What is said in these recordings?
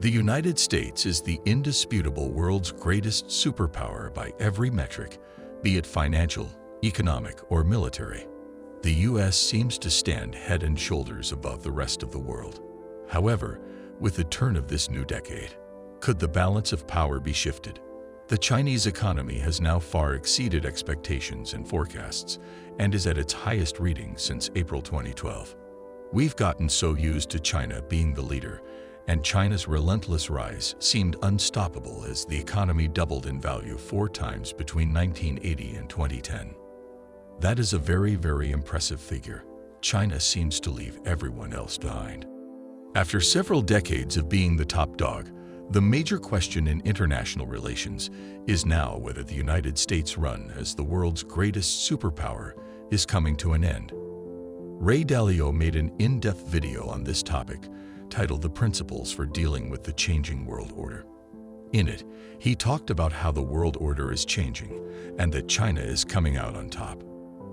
The United States is the indisputable world's greatest superpower by every metric, be it financial, economic, or military. The US seems to stand head and shoulders above the rest of the world. However, with the turn of this new decade, could the balance of power be shifted? The Chinese economy has now far exceeded expectations and forecasts and is at its highest reading since April 2012. We've gotten so used to China being the leader, and China's relentless rise seemed unstoppable as the economy doubled in value 4 times between 1980 and 2010. That is a very, very impressive figure. China seems to leave everyone else behind. After several decades of being the top dog, the major question in international relations is now whether the United States' run as the world's greatest superpower is coming to an end. Ray Dalio made an in-depth video on this topic titled The Principles for Dealing with the Changing World Order. In it, he talked about how the world order is changing and that China is coming out on top.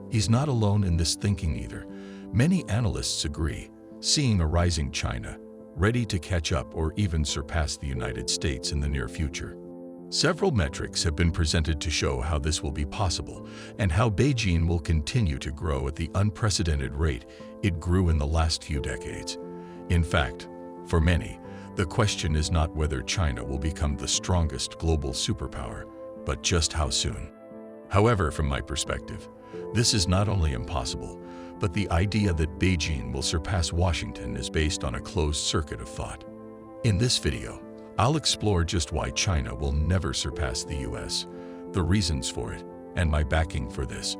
He's not alone in this thinking either. Many analysts agree, seeing a rising China, ready to catch up or even surpass the United States in the near future. Several metrics have been presented to show how this will be possible and how Beijing will continue to grow at the unprecedented rate it grew in the last few decades. In fact, for many, the question is not whether China will become the strongest global superpower, but just how soon. However, from my perspective, this is not only impossible, but the idea that Beijing will surpass Washington is based on a closed circuit of thought. In this video, I'll explore just why China will never surpass the US, the reasons for it, and my backing for this.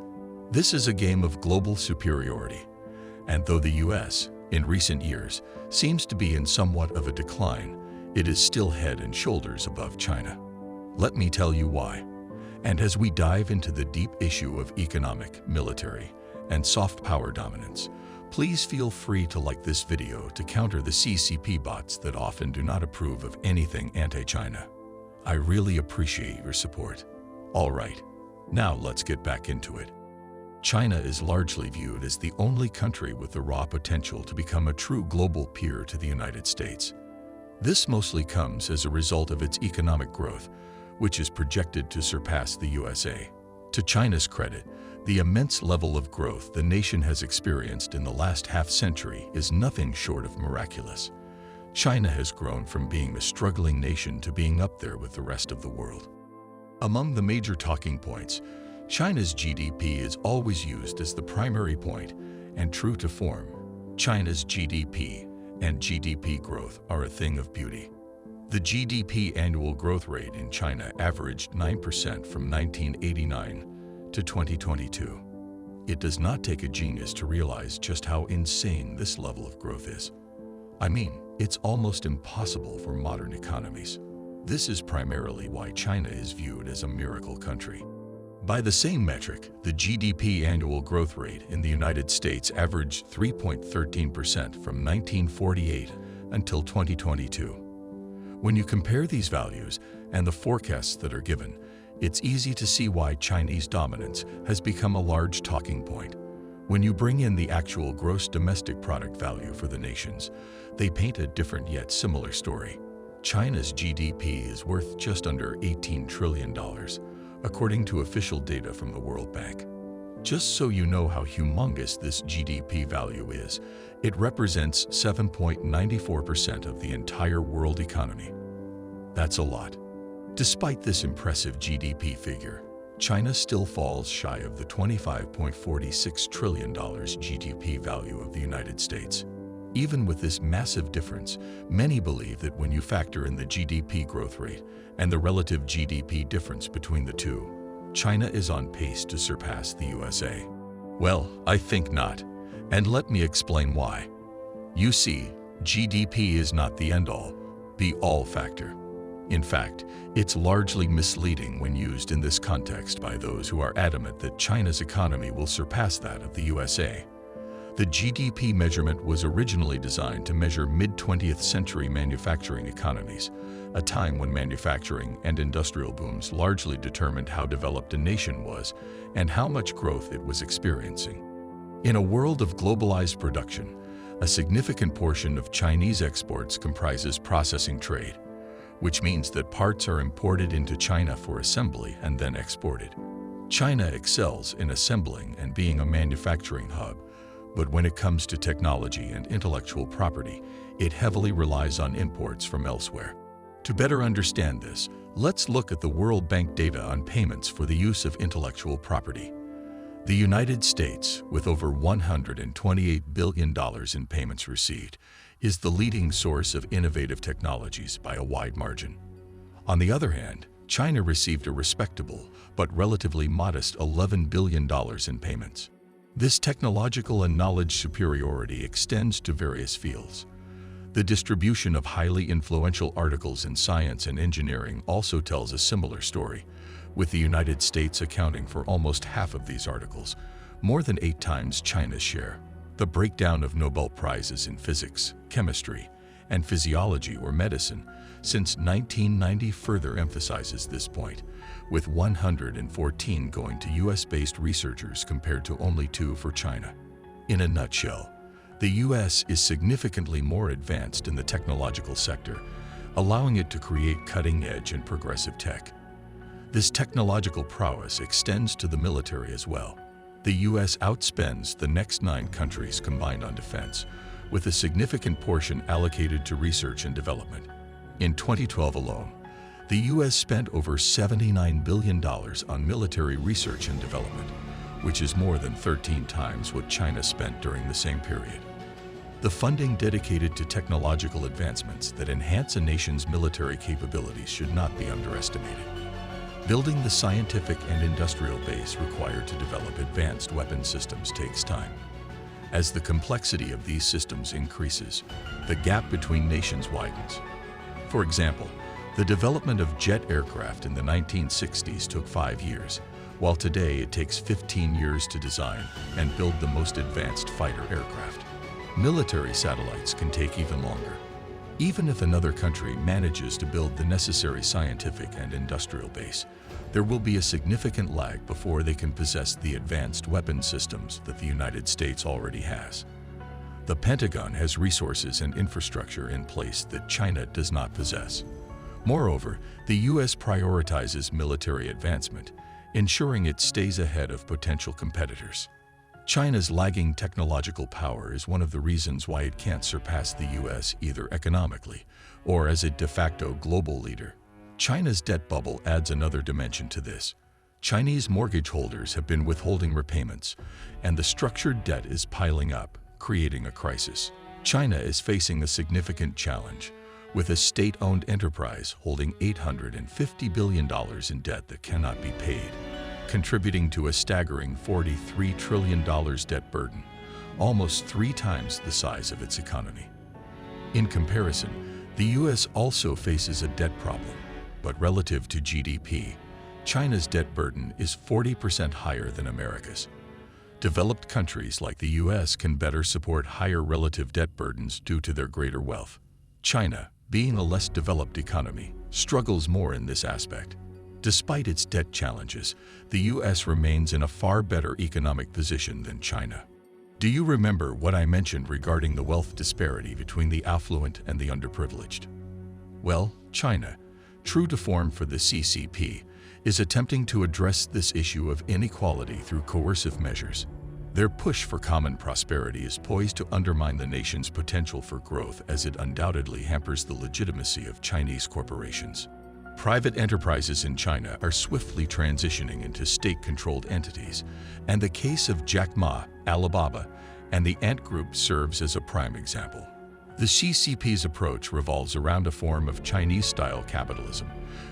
This is a game of global superiority, and though the US, in recent years, seems to be in somewhat of a decline, it is still head and shoulders above China. Let me tell you why. And as we dive into the deep issue of economic, military, and soft power dominance, please feel free to like this video to counter the CCP bots that often do not approve of anything anti-China. I really appreciate your support. All right, now let's get back into it. China is largely viewed as the only country with the raw potential to become a true global peer to the United States. This mostly comes as a result of its economic growth, which is projected to surpass the USA. To China's credit, the immense level of growth the nation has experienced in the last half-century is nothing short of miraculous. China has grown from being a struggling nation to being up there with the rest of the world. Among the major talking points, China's GDP is always used as the primary point, and true to form, China's GDP and GDP growth are a thing of beauty. The GDP annual growth rate in China averaged 9% from 1989 to 2022. It does not take a genius to realize just how insane this level of growth is. I mean, it's almost impossible for modern economies. This is primarily why China is viewed as a miracle country. By the same metric, the GDP annual growth rate in the United States averaged 3.13% from 1948 until 2022. When you compare these values and the forecasts that are given, it's easy to see why Chinese dominance has become a large talking point. When you bring in the actual gross domestic product value for the nations, they paint a different yet similar story. China's GDP is worth just under $18 trillion, according to official data from the World Bank. Just so you know how humongous this GDP value is, it represents 7.94% of the entire world economy. That's a lot. Despite this impressive GDP figure, China still falls shy of the $25.46 trillion GDP value of the United States. Even with this massive difference, many believe that when you factor in the GDP growth rate and the relative GDP difference between the two, China is on pace to surpass the USA. Well, I think not, and let me explain why. You see, GDP is not the end-all, be-all factor. In fact, it's largely misleading when used in this context by those who are adamant that China's economy will surpass that of the USA. The GDP measurement was originally designed to measure mid-20th century manufacturing economies, a time when manufacturing and industrial booms largely determined how developed a nation was and how much growth it was experiencing. In a world of globalized production, A significant portion of Chinese exports comprises processing trade, which means that parts are imported into China for assembly and then exported. China excels in assembling and being a manufacturing hub, but when it comes to technology and intellectual property, it heavily relies on imports from elsewhere. To better understand this, let's look at the World Bank data on payments for the use of intellectual property. The United States, with over $128 billion in payments received, is the leading source of innovative technologies by a wide margin. On the other hand, China received a respectable but relatively modest $11 billion in payments. This technological and knowledge superiority extends to various fields. The distribution of highly influential articles in science and engineering also tells a similar story, with the United States accounting for almost half of these articles, more than 8 times China's share. The breakdown of Nobel Prizes in physics, chemistry, and physiology or medicine since 1990 further emphasizes this point, with 114 going to US-based researchers compared to only 2 for China. In a nutshell, the US is significantly more advanced in the technological sector, allowing it to create cutting-edge and progressive tech. This technological prowess extends to the military as well. The US outspends the next 9 countries combined on defense, with a significant portion allocated to research and development. In 2012 alone, the US spent over $79 billion on military research and development, which is more than 13 times what China spent during the same period. The funding dedicated to technological advancements that enhance a nation's military capabilities should not be underestimated. Building the scientific and industrial base required to develop advanced weapon systems takes time. As the complexity of these systems increases, the gap between nations widens. For example, the development of jet aircraft in the 1960s took 5 years, while today it takes 15 years to design and build the most advanced fighter aircraft. Military satellites can take even longer. Even if another country manages to build the necessary scientific and industrial base, there will be a significant lag before they can possess the advanced weapon systems that the United States already has. The Pentagon has resources and infrastructure in place that China does not possess. Moreover, the US prioritizes military advancement, ensuring it stays ahead of potential competitors. China's lagging technological power is one of the reasons why it can't surpass the US either economically or as a de facto global leader. China's debt bubble adds another dimension to this. Chinese mortgage holders have been withholding repayments, and the structured debt is piling up, creating a crisis. China is facing a significant challenge, with a state-owned enterprise holding $850 billion in debt that cannot be paid, contributing to a staggering $43 trillion debt burden, almost 3 times the size of its economy. In comparison, the US also faces a debt problem, but relative to GDP, China's debt burden is 40% higher than America's. Developed countries like the US can better support higher relative debt burdens due to their greater wealth. China, being a less developed economy, struggles more in this aspect. Despite its debt challenges, the US remains in a far better economic position than China. Do you remember what I mentioned regarding the wealth disparity between the affluent and the underprivileged? Well, China, true to form for the CCP, is attempting to address this issue of inequality through coercive measures. Their push for common prosperity is poised to undermine the nation's potential for growth, as it undoubtedly hampers the legitimacy of Chinese corporations. Private enterprises in China are swiftly transitioning into state-controlled entities, and the case of Jack Ma, Alibaba, and the Ant Group serves as a prime example. The CCP's approach revolves around a form of Chinese-style capitalism,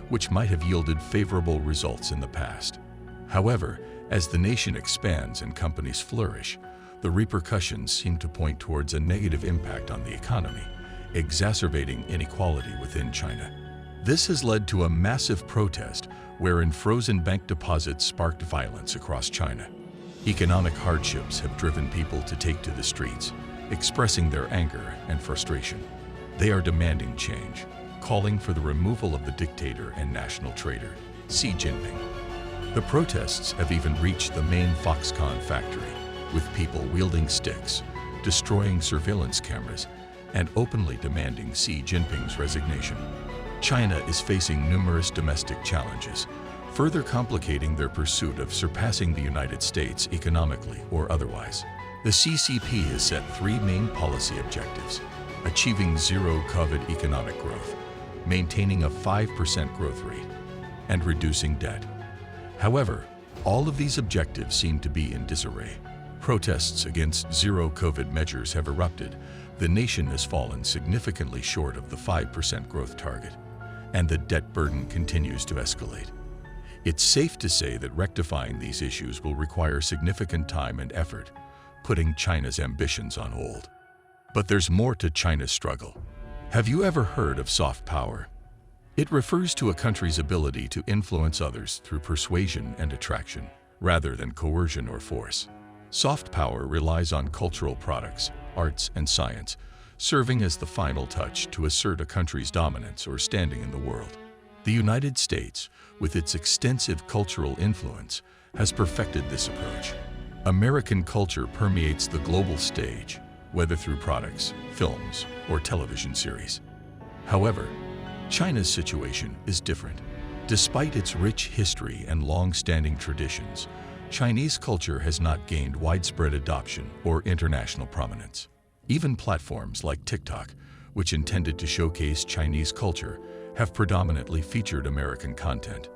which might have yielded favorable results in the past. However, as the nation expands and companies flourish, the repercussions seem to point towards a negative impact on the economy, exacerbating inequality within China. This has led to a massive protest wherein frozen bank deposits sparked violence across China. Economic hardships have driven people to take to the streets, expressing their anger and frustration. They are demanding change, calling for the removal of the dictator and national traitor, Xi Jinping. The protests have even reached the main Foxconn factory, with people wielding sticks, destroying surveillance cameras, and openly demanding Xi Jinping's resignation. China is facing numerous domestic challenges, further complicating their pursuit of surpassing the United States economically or otherwise. The CCP has set three main policy objectives: achieving zero COVID economic growth, maintaining a 5% growth rate, and reducing debt. However, all of these objectives seem to be in disarray. Protests against zero COVID measures have erupted, the nation has fallen significantly short of the 5% growth target, and the debt burden continues to escalate. It's safe to say that rectifying these issues will require significant time and effort, putting China's ambitions on hold. But there's more to China's struggle. Have you ever heard of soft power? It refers to a country's ability to influence others through persuasion and attraction, rather than coercion or force. Soft power relies on cultural products, arts, and science, serving as the final touch to assert a country's dominance or standing in the world. The United States, with its extensive cultural influence, has perfected this approach. American culture permeates the global stage, whether through products, films, or television series. However, China's situation is different. Despite its rich history and long-standing traditions, Chinese culture has not gained widespread adoption or international prominence. Even platforms like TikTok, which intended to showcase Chinese culture, have predominantly featured American content.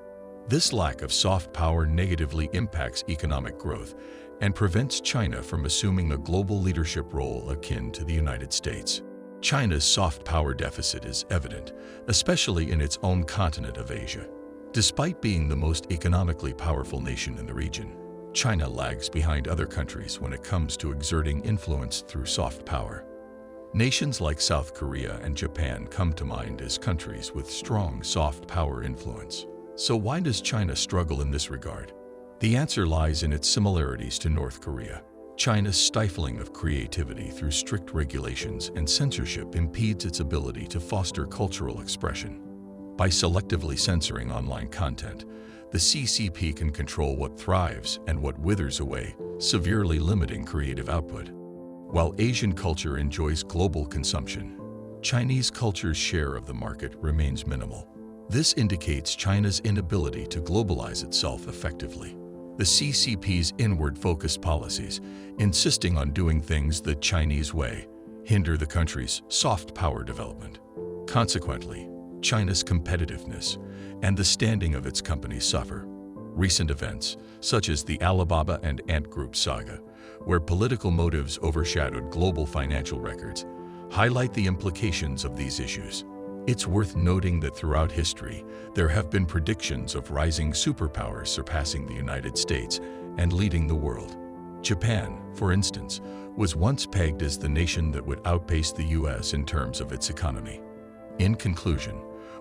This lack of soft power negatively impacts economic growth and prevents China from assuming a global leadership role akin to the United States. China's soft power deficit is evident, especially in its own continent of Asia. Despite being the most economically powerful nation in the region, China lags behind other countries when it comes to exerting influence through soft power. Nations like South Korea and Japan come to mind as countries with strong soft power influence. So why does China struggle in this regard? The answer lies in its similarities to North Korea. China's stifling of creativity through strict regulations and censorship impedes its ability to foster cultural expression. By selectively censoring online content, the CCP can control what thrives and what withers away, severely limiting creative output. While Asian culture enjoys global consumption, Chinese culture's share of the market remains minimal. This indicates China's inability to globalize itself effectively. The CCP's inward-focused policies, insisting on doing things the Chinese way, hinder the country's soft power development. Consequently, China's competitiveness and the standing of its companies suffer. Recent events, such as the Alibaba and Ant Group saga, where political motives overshadowed global financial records, highlight the implications of these issues. It's worth noting that throughout history, there have been predictions of rising superpowers surpassing the United States and leading the world. Japan, for instance, was once pegged as the nation that would outpace the US in terms of its economy. In conclusion,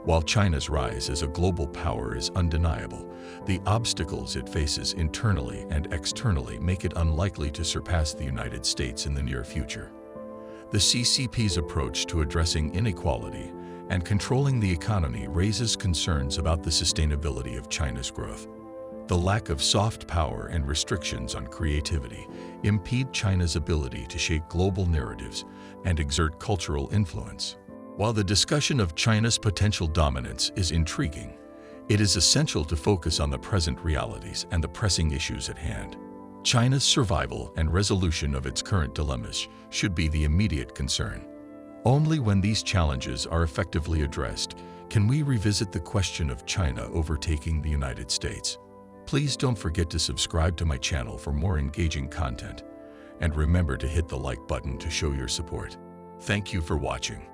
while China's rise as a global power is undeniable, the obstacles it faces internally and externally make it unlikely to surpass the United States in the near future. The CCP's approach to addressing inequality and controlling the economy raises concerns about the sustainability of China's growth. The lack of soft power and restrictions on creativity impede China's ability to shape global narratives and exert cultural influence. While the discussion of China's potential dominance is intriguing, it is essential to focus on the present realities and the pressing issues at hand. China's survival and resolution of its current dilemmas should be the immediate concern. Only when these challenges are effectively addressed can we revisit the question of China overtaking the United States. Please don't forget to subscribe to my channel for more engaging content, and remember to hit the like button to show your support. Thank you for watching.